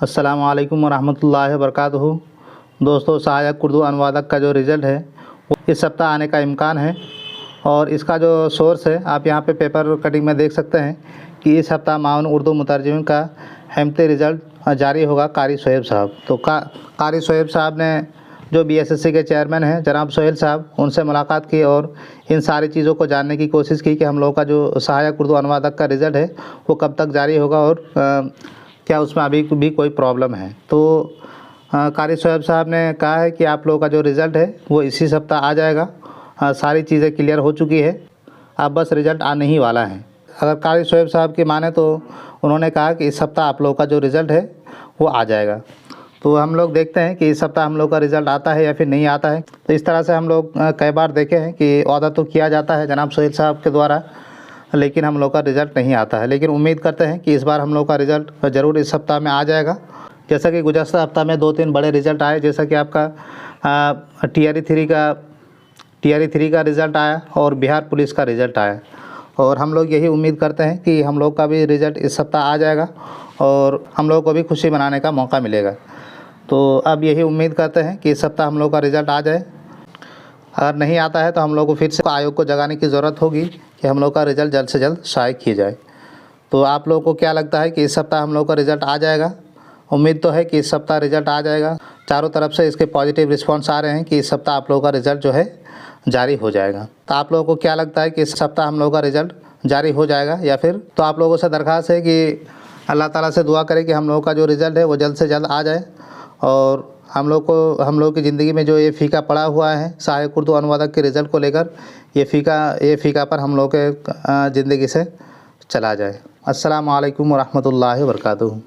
अस्सलामु अलैकुम वरहमतुल्लाहि वबरकातुहू। दोस्तों, सहायक उर्दू अनुवादक का जो रिज़ल्ट है वो इस सप्ताह आने का इम्कान है और इसका जो सोर्स है आप यहाँ पे पेपर कटिंग में देख सकते हैं कि इस सप्ताह माउन उर्दू मुतरजमिन का हेमते रिज़ल्ट जारी होगा कारी शोएब साहब। तो कारी शोएब साहब ने जो BSSC के चेयरमैन हैं जनाब सोहेल साहब, उनसे मुलाकात की और इन सारी चीज़ों को जानने की कोशिश की कि हम लोगों का जो सहायक उर्दू अनुवादक का रिज़ल्ट है वो कब तक जारी होगा और क्या उसमें अभी भी कोई प्रॉब्लम है। तो कारी शोएब साहब ने कहा है कि आप लोगों का जो रिज़ल्ट है वो इसी सप्ताह आ जाएगा। सारी चीज़ें क्लियर हो चुकी है, अब बस रिज़ल्ट आने ही वाला है। अगर कारी शोएब साहब की माने तो उन्होंने कहा कि इस सप्ताह आप लोगों का जो रिज़ल्ट है वो आ जाएगा। तो हम लोग देखते हैं कि इस सप्ताह हम लोग का रिज़ल्ट आता है या फिर नहीं आता है। तो इस तरह से हम लोग कई बार देखे हैं कि वादा तो किया जाता है जनाब सोहेल साहब के द्वारा, लेकिन हम लोग का रिज़ल्ट नहीं आता है। लेकिन उम्मीद करते हैं कि इस बार हम लोग का रिज़ल्ट ज़रूर इस सप्ताह में आ जाएगा। जैसा कि गुज़श्ता हफ्ता में 2-3 बड़े रिज़ल्ट आए, जैसा कि आपका टीआरई 3 का रिज़ल्ट आया और बिहार पुलिस का रिज़ल्ट आया। और हम लोग यही उम्मीद करते हैं कि हम लोग का भी रिज़ल्ट इस सप्ताह आ जाएगा और हम लोग को भी खुशी मनाने का मौका मिलेगा। तो अब यही उम्मीद करते हैं कि इस सप्ताह हम लोग का रिज़ल्ट आ जाए। अगर नहीं आता है तो हम लोग को फिर से आयोग को जगाने की ज़रूरत होगी कि हम लोग का रिज़ल्ट जल्द से जल्द शाये किया जाए। तो आप लोगों को क्या लगता है कि इस सप्ताह हम लोग का रिज़ल्ट आ जाएगा? उम्मीद तो है कि इस सप्ताह रिज़ल्ट आ जाएगा। चारों तरफ से इसके पॉजिटिव रिस्पॉन्स आ रहे हैं कि इस सप्ताह आप लोगों का रिज़ल्ट जो है जारी हो जाएगा। तो आप लोगों को क्या लगता है कि इस सप्ताह हम लोगों का रिज़ल्ट जारी हो जाएगा या फिर? तो आप लोगों से दरख्वास्त है कि अल्लाह ताला से दुआ करें कि हम लोगों का जो रिज़ल्ट है वो जल्द से जल्द आ जाए और हम लोग की ज़िंदगी में जो ये फ़ीका पड़ा हुआ है सहायक उर्दू अनुवादक के रिज़ल्ट को लेकर, ये फ़ीका पर हम लोग के ज़िंदगी से चला जाए। अस्सलामु अलैकुम वरहमतुल्लाहि वबरकातुहू।